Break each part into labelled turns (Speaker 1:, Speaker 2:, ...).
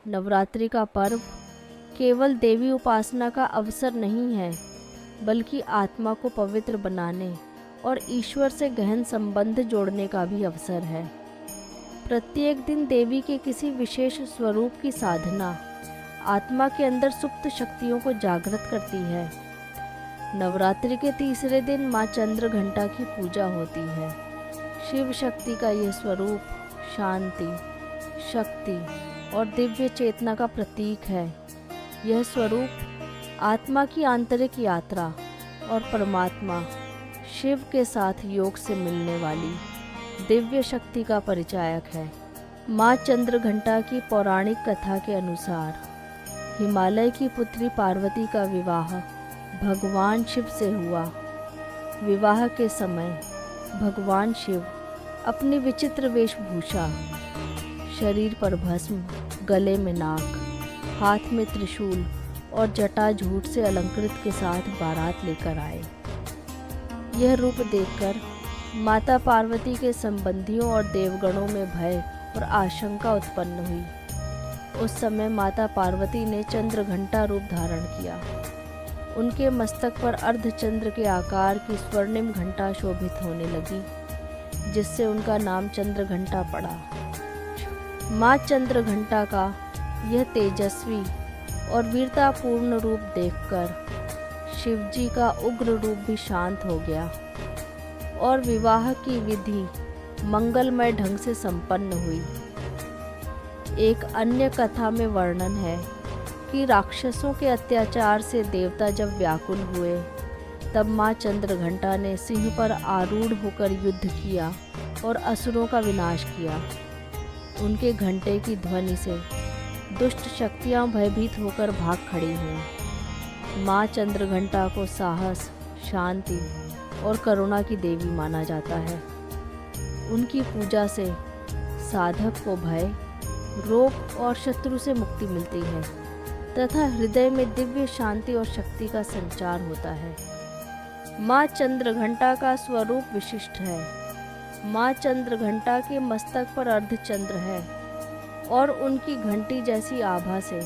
Speaker 1: नवरात्रि का पर्व केवल देवी उपासना का अवसर नहीं है, बल्कि आत्मा को पवित्र बनाने और ईश्वर से गहन संबंध जोड़ने का भी अवसर है। प्रत्येक दिन देवी के किसी विशेष स्वरूप की साधना आत्मा के अंदर सुप्त शक्तियों को जागृत करती है। नवरात्रि के तीसरे दिन माँ चंद्र घंटा की पूजा होती है। शिव शक्ति का यह स्वरूप शांति, शक्ति और दिव्य चेतना का प्रतीक है। यह स्वरूप आत्मा की आंतरिक यात्रा और परमात्मा शिव के साथ योग से मिलने वाली दिव्य शक्ति का परिचायक है। माँ चंद्र घंटा की पौराणिक कथा के अनुसार हिमालय की पुत्री पार्वती का विवाह भगवान शिव से हुआ। विवाह के समय भगवान शिव अपनी विचित्र वेशभूषा, शरीर पर भस्म, गले में नाग, हाथ में त्रिशूल और जटाजूट से अलंकृत के साथ बारात लेकर आए। यह रूप देखकर माता पार्वती के संबंधियों और देवगणों में भय और आशंका उत्पन्न हुई। उस समय माता पार्वती ने चंद्र घंटा रूप धारण किया। उनके मस्तक पर अर्धचंद्र के आकार की स्वर्णिम घंटा शोभित होने लगी, जिससे उनका नाम चंद्र घंटा पड़ा। माँ चंद्र घंटा का यह तेजस्वी और वीरतापूर्ण रूप देखकर शिवजी का उग्र रूप भी शांत हो गया और विवाह की विधि मंगलमय ढंग से संपन्न हुई। एक अन्य कथा में वर्णन है कि राक्षसों के अत्याचार से देवता जब व्याकुल हुए, तब माँ चंद्रघंटा ने सिंह पर आरूढ़ होकर युद्ध किया और असुरों का विनाश किया। उनके घंटे की ध्वनि से दुष्ट शक्तियाँ भयभीत होकर भाग खड़ी हुईं। माँ चंद्रघंटा को साहस, शांति और करुणा की देवी माना जाता है। उनकी पूजा से साधक को भय, रोग और शत्रु से मुक्ति मिलती है तथा हृदय में दिव्य शांति और शक्ति का संचार होता है। माँ चंद्रघंटा का स्वरूप विशिष्ट है। माँ चंद्रघंटा के मस्तक पर अर्धचंद्र है और उनकी घंटी जैसी आभा से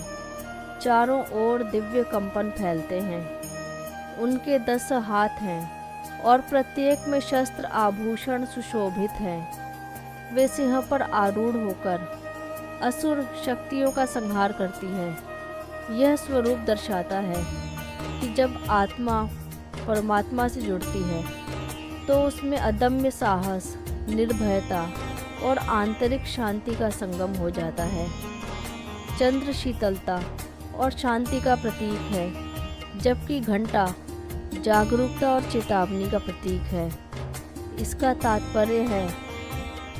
Speaker 1: चारों ओर दिव्य कंपन फैलते हैं। उनके 10 हाथ हैं और प्रत्येक में शस्त्र आभूषण सुशोभित हैं। वे सिंह पर आरूढ़ होकर असुर शक्तियों का संहार करती है। यह स्वरूप दर्शाता है कि जब आत्मा परमात्मा से जुड़ती है तो उसमें अदम्य साहस, निर्भयता और आंतरिक शांति का संगम हो जाता है। चंद्र शीतलता और शांति का प्रतीक है, जबकि घंटा जागरूकता और चेतावनी का प्रतीक है। इसका तात्पर्य है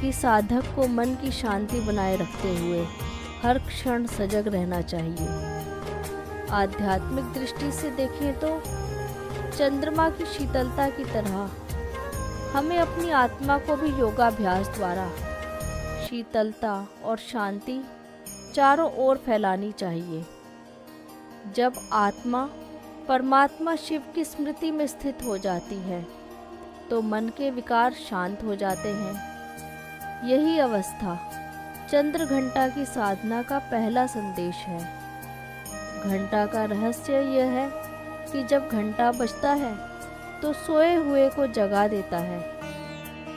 Speaker 1: कि साधक को मन की शांति बनाए रखते हुए हर क्षण सजग रहना चाहिए। आध्यात्मिक दृष्टि से देखें तो चंद्रमा की शीतलता की तरह हमें अपनी आत्मा को भी योगाभ्यास द्वारा शीतलता और शांति चारों ओर फैलानी चाहिए। जब आत्मा परमात्मा शिव की स्मृति में स्थित हो जाती है तो मन के विकार शांत हो जाते हैं। यही अवस्था चंद्र घंटा की साधना का पहला संदेश है। घंटा का रहस्य यह है कि जब घंटा बजता है तो सोए हुए को जगा देता है।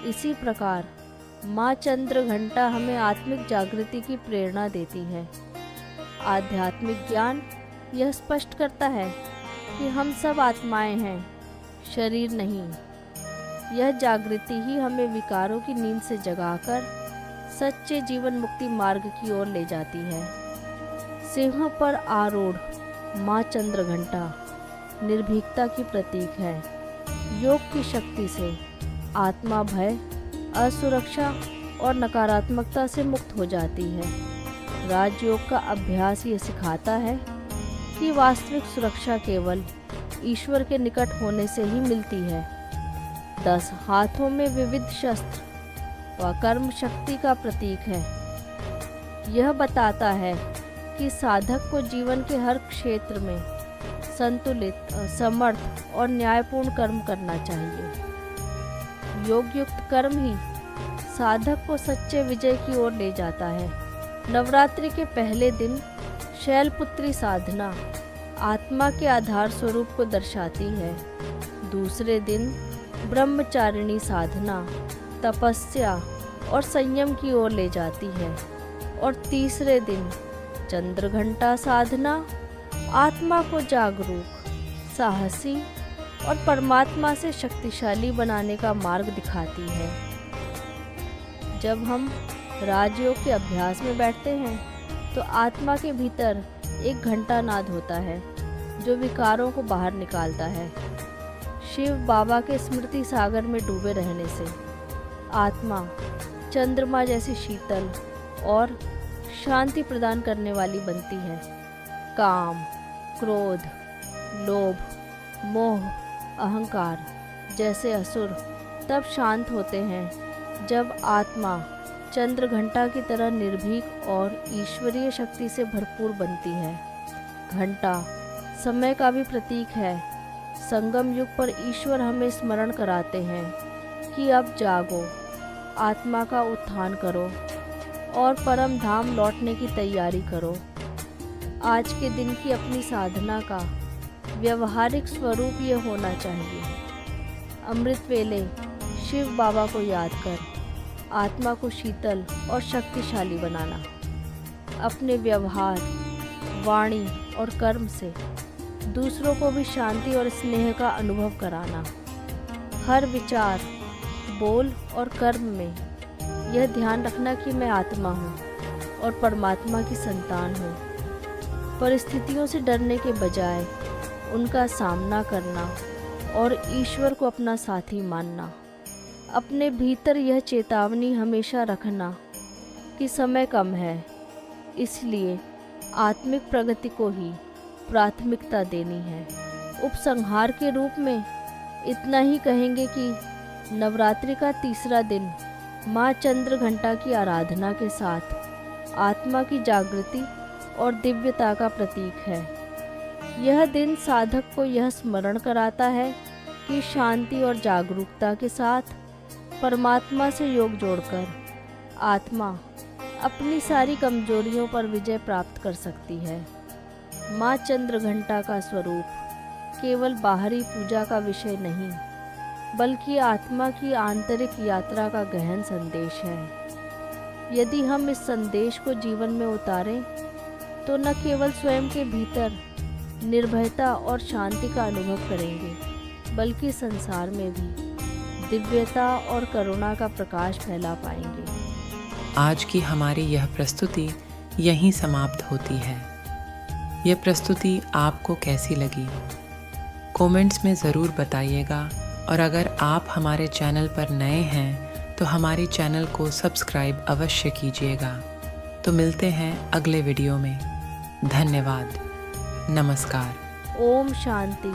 Speaker 1: इसी प्रकार माँ चंद्र घंटा हमें आत्मिक जागृति की प्रेरणा देती है। आध्यात्मिक ज्ञान यह स्पष्ट करता है कि हम सब आत्माएं हैं, शरीर नहीं। यह जागृति ही हमें विकारों की नींद से जगाकर सच्चे जीवन मुक्ति मार्ग की ओर ले जाती है। सिंह पर आरूढ़ माँ चंद्र घंटा निर्भीकता की प्रतीक है। योग की शक्ति से आत्मा भय, असुरक्षा और नकारात्मकता से मुक्त हो जाती है। राजयोग का अभ्यास ये सिखाता है कि वास्तविक सुरक्षा केवल ईश्वर के निकट होने से ही मिलती है। 10 हाथों में विविध शस्त्र व कर्म शक्ति का प्रतीक है। यह बताता है कि साधक को जीवन के हर क्षेत्र में संतुलित, समर्थ और न्यायपूर्ण कर्म करना चाहिए। योग युक्त कर्म ही साधक को सच्चे विजय की ओर ले जाता है। नवरात्रि के पहले दिन शैलपुत्री साधना आत्मा के आधार स्वरूप को दर्शाती है। दूसरे दिन ब्रह्मचारिणी साधना तपस्या और संयम की ओर ले जाती है। और तीसरे दिन चंद्रघंटा साधना आत्मा को जागरूक, साहसी और परमात्मा से शक्तिशाली बनाने का मार्ग दिखाती है। जब हम राजयोग के अभ्यास में बैठते हैं तो आत्मा के भीतर एक घंटा नाद होता है जो विकारों को बाहर निकालता है। शिव बाबा के स्मृति सागर में डूबे रहने से आत्मा चंद्रमा जैसी शीतल और शांति प्रदान करने वाली बनती है। काम, क्रोध, लोभ, मोह, अहंकार जैसे असुर तब शांत होते हैं जब आत्मा चंद्र घंटा की तरह निर्भीक और ईश्वरीय शक्ति से भरपूर बनती है। घंटा समय का भी प्रतीक है। संगम युग पर ईश्वर हमें स्मरण कराते हैं कि अब जागो, आत्मा का उत्थान करो और परम धाम लौटने की तैयारी करो। आज के दिन की अपनी साधना का व्यवहारिक स्वरूप ये होना चाहिए। अमृत वेले शिव बाबा को याद कर आत्मा को शीतल और शक्तिशाली बनाना। अपने व्यवहार, वाणी और कर्म से दूसरों को भी शांति और स्नेह का अनुभव कराना। हर विचार, बोल और कर्म में यह ध्यान रखना कि मैं आत्मा हूँ और परमात्मा की संतान हूँ। परिस्थितियों से डरने के बजाय उनका सामना करना और ईश्वर को अपना साथी मानना। अपने भीतर यह चेतावनी हमेशा रखना कि समय कम है, इसलिए आत्मिक प्रगति को ही प्राथमिकता देनी है। उपसंहार के रूप में इतना ही कहेंगे कि नवरात्रि का तीसरा दिन माँ चंद्रघंटा की आराधना के साथ आत्मा की जागृति और दिव्यता का प्रतीक है। यह दिन साधक को यह स्मरण कराता है कि शांति और जागरूकता के साथ परमात्मा से योग जोड़कर आत्मा अपनी सारी कमजोरियों पर विजय प्राप्त कर सकती है। माँ चंद्रघंटा का स्वरूप केवल बाहरी पूजा का विषय नहीं, बल्कि आत्मा की आंतरिक यात्रा का गहन संदेश है। यदि हम इस संदेश को जीवन में उतारें तो न केवल स्वयं के भीतर निर्भयता और शांति का अनुभव करेंगे, बल्कि संसार में भी दिव्यता और करुणा का प्रकाश फैला पाएंगे।
Speaker 2: आज की हमारी यह प्रस्तुति यहीं समाप्त होती है। यह प्रस्तुति आपको कैसी लगी? कमेंट्स में ज़रूर बताइएगा और अगर आप हमारे चैनल पर नए हैं तो हमारे चैनल को सब्सक्राइब अवश्य कीजिएगा। तो मिलते हैं अगले वीडियो में। धन्यवाद। नमस्कार।
Speaker 1: ओम शांति।